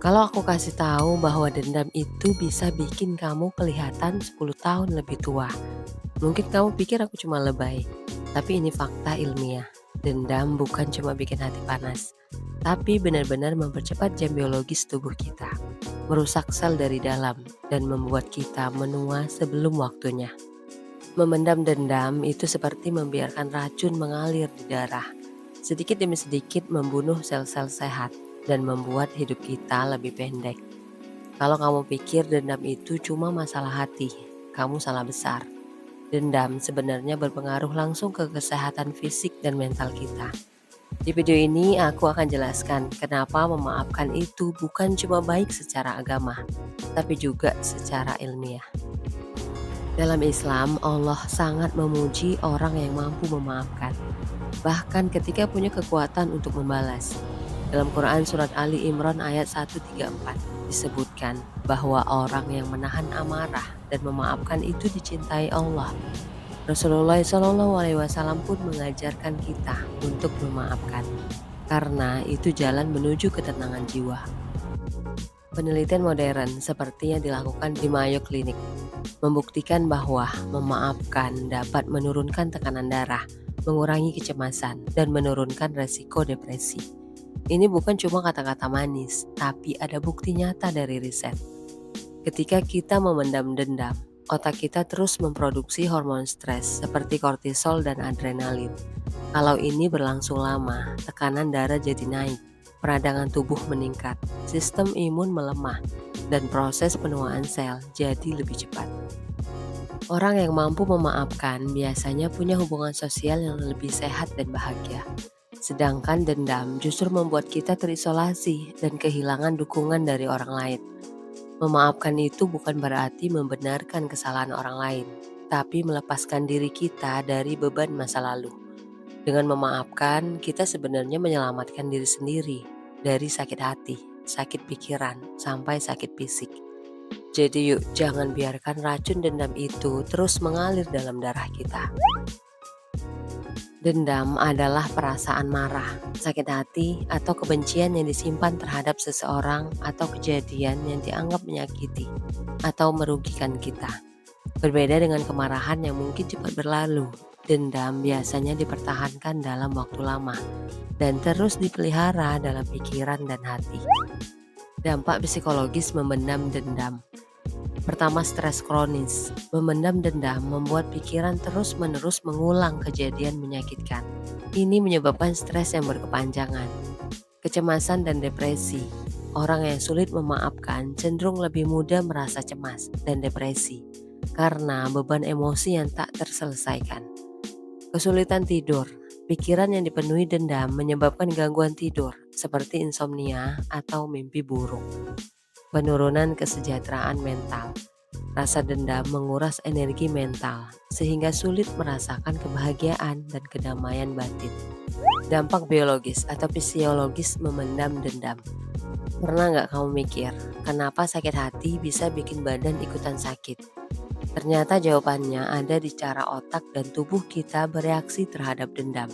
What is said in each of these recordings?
Kalau aku kasih tahu bahwa dendam itu bisa bikin kamu kelihatan 10 tahun lebih tua, mungkin kamu pikir aku cuma lebay. Tapi ini fakta ilmiah. Dendam bukan cuma bikin hati panas, tapi benar-benar mempercepat jam biologis tubuh kita, merusak sel dari dalam, dan membuat kita menua sebelum waktunya. Memendam dendam itu seperti membiarkan racun mengalir di darah, sedikit demi sedikit membunuh sel-sel sehat dan membuat hidup kita lebih pendek. Kalau kamu pikir dendam itu cuma masalah hati, kamu salah besar. Dendam sebenarnya berpengaruh langsung ke kesehatan fisik dan mental kita. Di video ini aku akan jelaskan kenapa memaafkan itu bukan cuma baik secara agama, tapi juga secara ilmiah. Dalam Islam, Allah sangat memuji orang yang mampu memaafkan, bahkan ketika punya kekuatan untuk membalas. Dalam Quran Surat Ali Imran ayat 134 disebutkan bahwa orang yang menahan amarah dan memaafkan itu dicintai Allah. Rasulullah SAW pun mengajarkan kita untuk memaafkan, karena itu jalan menuju ketenangan jiwa. Penelitian modern seperti yang dilakukan di Mayo Clinic membuktikan bahwa memaafkan dapat menurunkan tekanan darah, mengurangi kecemasan, dan menurunkan resiko depresi. Ini bukan cuma kata-kata manis, tapi ada bukti nyata dari riset. Ketika kita memendam dendam, otak kita terus memproduksi hormon stres seperti kortisol dan adrenalin. Kalau ini berlangsung lama, tekanan darah jadi naik, peradangan tubuh meningkat, sistem imun melemah, dan proses penuaan sel jadi lebih cepat. Orang yang mampu memaafkan biasanya punya hubungan sosial yang lebih sehat dan bahagia. Sedangkan dendam justru membuat kita terisolasi dan kehilangan dukungan dari orang lain. Memaafkan itu bukan berarti membenarkan kesalahan orang lain, tapi melepaskan diri kita dari beban masa lalu. Dengan memaafkan, kita sebenarnya menyelamatkan diri sendiri dari sakit hati, sakit pikiran, sampai sakit fisik. Jadi yuk, jangan biarkan racun dendam itu terus mengalir dalam darah kita. Dendam adalah perasaan marah, sakit hati, atau kebencian yang disimpan terhadap seseorang atau kejadian yang dianggap menyakiti atau merugikan kita. Berbeda dengan kemarahan yang mungkin cepat berlalu, dendam biasanya dipertahankan dalam waktu lama dan terus dipelihara dalam pikiran dan hati. Dampak psikologis memendam dendam. Pertama, stres kronis. Memendam dendam membuat pikiran terus-menerus mengulang kejadian menyakitkan. Ini menyebabkan stres yang berkepanjangan, kecemasan dan depresi. Orang yang sulit memaafkan cenderung lebih mudah merasa cemas dan depresi karena beban emosi yang tak terselesaikan. Kesulitan tidur. Pikiran yang dipenuhi dendam menyebabkan gangguan tidur seperti insomnia atau mimpi buruk. Penurunan kesejahteraan mental. Rasa dendam menguras energi mental sehingga sulit merasakan kebahagiaan dan kedamaian batin. Dampak biologis atau fisiologis memendam dendam. Pernah nggak kamu mikir, kenapa sakit hati bisa bikin badan ikutan sakit? Ternyata jawabannya ada di cara otak dan tubuh kita bereaksi terhadap dendam.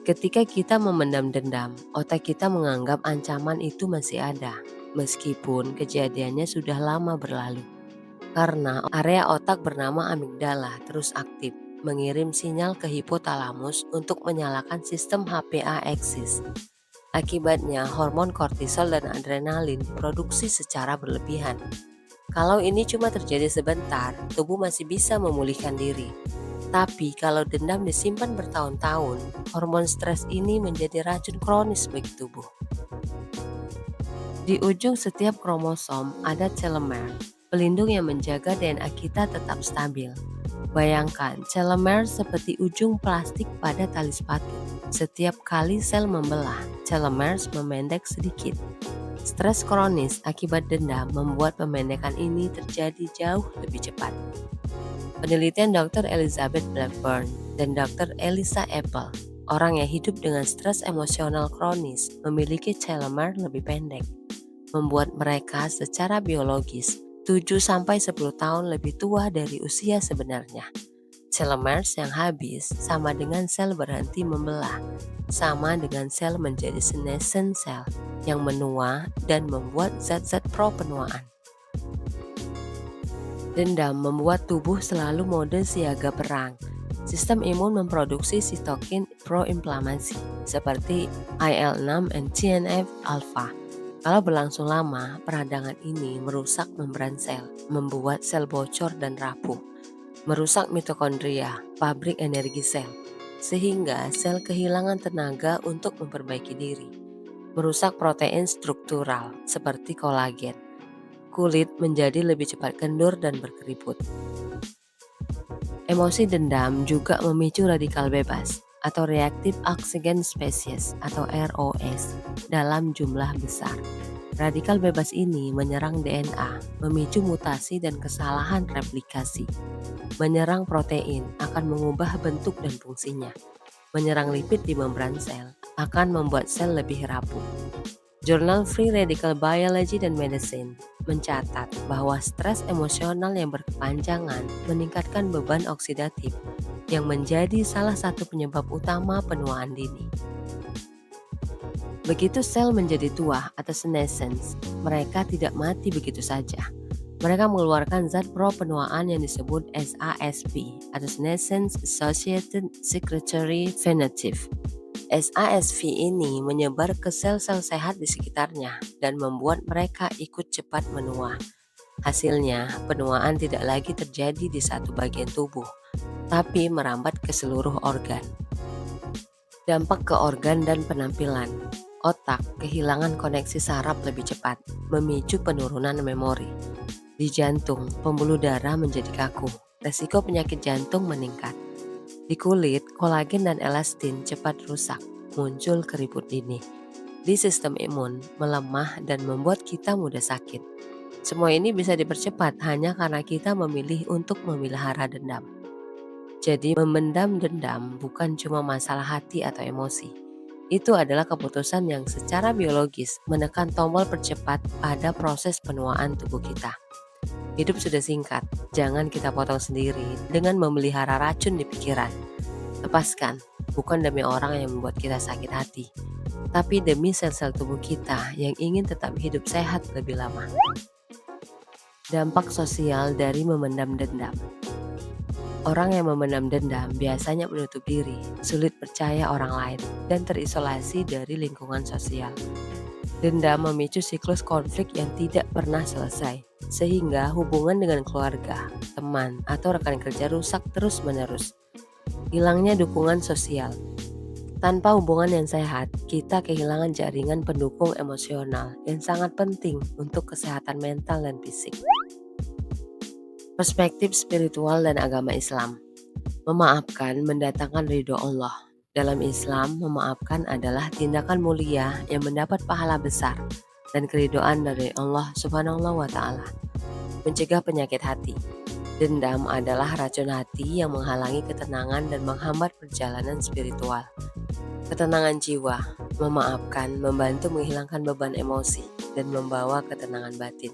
Ketika kita memendam dendam, otak kita menganggap ancaman itu masih ada, meskipun kejadiannya sudah lama berlalu. Karena area otak bernama amigdala terus aktif, mengirim sinyal ke hipotalamus untuk menyalakan sistem HPA axis. Akibatnya, hormon kortisol dan adrenalin diproduksi secara berlebihan. Kalau ini cuma terjadi sebentar, tubuh masih bisa memulihkan diri. Tapi kalau dendam disimpan bertahun-tahun, hormon stres ini menjadi racun kronis bagi tubuh. Di ujung setiap kromosom ada telomere, pelindung yang menjaga DNA kita tetap stabil. Bayangkan, telomere seperti ujung plastik pada tali sepatu. Setiap kali sel membelah, telomeres memendek sedikit. Stres kronis akibat dendam membuat pemendekan ini terjadi jauh lebih cepat. Penelitian Dr. Elizabeth Blackburn dan Dr. Elisa Apple, orang yang hidup dengan stres emosional kronis, memiliki telomere lebih pendek, membuat mereka secara biologis 7-10 tahun lebih tua dari usia sebenarnya. Telomeres yang habis sama dengan sel berhenti membelah, sama dengan sel menjadi senescent cell yang menua dan membuat zat-zat pro-penuaan. Dendam membuat tubuh selalu mode siaga perang. Sistem imun memproduksi sitokin pro-inflamasi seperti IL-6 dan TNF-alpha. Kalau berlangsung lama, peradangan ini merusak membran sel, membuat sel bocor dan rapuh, merusak mitokondria, pabrik energi sel, sehingga sel kehilangan tenaga untuk memperbaiki diri, merusak protein struktural seperti kolagen. Kulit menjadi lebih cepat kendur dan berkeriput. Emosi dendam juga memicu radikal bebas atau reactive oxygen species atau ROS dalam jumlah besar. Radikal bebas ini menyerang DNA, memicu mutasi dan kesalahan replikasi. Menyerang protein akan mengubah bentuk dan fungsinya. Menyerang lipid di membran sel akan membuat sel lebih rapuh. Jurnal Free Radical Biology dan Medicine mencatat bahwa stres emosional yang berkepanjangan meningkatkan beban oksidatif yang menjadi salah satu penyebab utama penuaan dini. Begitu sel menjadi tua atau senescence, mereka tidak mati begitu saja. Mereka mengeluarkan zat pro-penuaan yang disebut SASP atau Senescence Associated Secretory Phenotype. SASV ini menyebar ke sel-sel sehat di sekitarnya dan membuat mereka ikut cepat menua. Hasilnya, penuaan tidak lagi terjadi di satu bagian tubuh, tapi merambat ke seluruh organ. Dampak ke organ dan penampilan. Otak kehilangan koneksi saraf lebih cepat, memicu penurunan memori. Di jantung, pembuluh darah menjadi kaku, resiko penyakit jantung meningkat. Di kulit, kolagen dan elastin cepat rusak, muncul keriput dini. Di sistem imun, melemah dan membuat kita mudah sakit. Semua ini bisa dipercepat hanya karena kita memilih untuk memelihara dendam. Jadi memendam dendam bukan cuma masalah hati atau emosi. Itu adalah keputusan yang secara biologis menekan tombol percepat pada proses penuaan tubuh kita. Hidup sudah singkat, jangan kita potong sendiri dengan memelihara racun di pikiran. Lepaskan, bukan demi orang yang membuat kita sakit hati, tapi demi sel-sel tubuh kita yang ingin tetap hidup sehat lebih lama. Dampak sosial dari memendam dendam. Orang yang memendam dendam biasanya menutup diri, sulit percaya orang lain, dan terisolasi dari lingkungan sosial. Dendam memicu siklus konflik yang tidak pernah selesai, sehingga hubungan dengan keluarga, teman, atau rekan kerja rusak terus-menerus. Hilangnya dukungan sosial. Tanpa hubungan yang sehat, kita kehilangan jaringan pendukung emosional yang sangat penting untuk kesehatan mental dan fisik. Perspektif spiritual dan agama Islam. Memaafkan mendatangkan ridho Allah. Dalam Islam, memaafkan adalah tindakan mulia yang mendapat pahala besar dan keridhaan dari Allah Subhanahu wa Ta'ala. Mencegah penyakit hati. Dendam adalah racun hati yang menghalangi ketenangan dan menghambat perjalanan spiritual. Ketenangan jiwa. Memaafkan membantu menghilangkan beban emosi dan membawa ketenangan batin.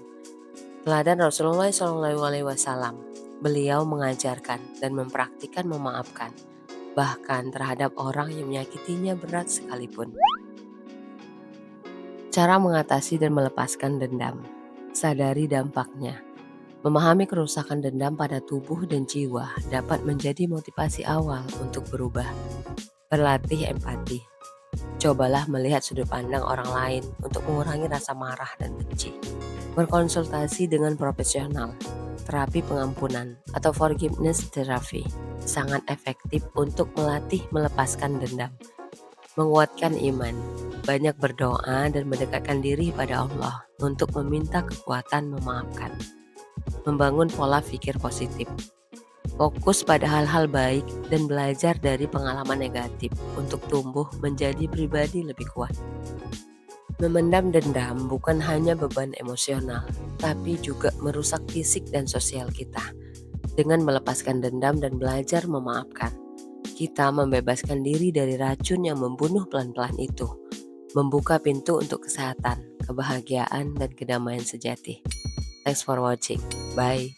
Teladan Rasulullah SAW. Beliau mengajarkan dan mempraktikkan memaafkan, bahkan terhadap orang yang menyakitinya berat sekalipun. Cara mengatasi dan melepaskan dendam. Sadari dampaknya. Memahami kerusakan dendam pada tubuh dan jiwa dapat menjadi motivasi awal untuk berubah. Berlatih empati. Cobalah melihat sudut pandang orang lain untuk mengurangi rasa marah dan benci. Berkonsultasi dengan profesional. Terapi pengampunan atau forgiveness therapy sangat efektif untuk melatih melepaskan dendam. Menguatkan iman, banyak berdoa dan mendekatkan diri pada Allah untuk meminta kekuatan memaafkan. Membangun pola pikir positif. Fokus pada hal-hal baik dan belajar dari pengalaman negatif untuk tumbuh menjadi pribadi lebih kuat. Memendam dendam bukan hanya beban emosional, tapi juga merusak fisik dan sosial kita. Dengan melepaskan dendam dan belajar memaafkan, kita membebaskan diri dari racun yang membunuh pelan-pelan itu, membuka pintu untuk kesehatan, kebahagiaan, dan kedamaian sejati. Thanks for watching. Bye.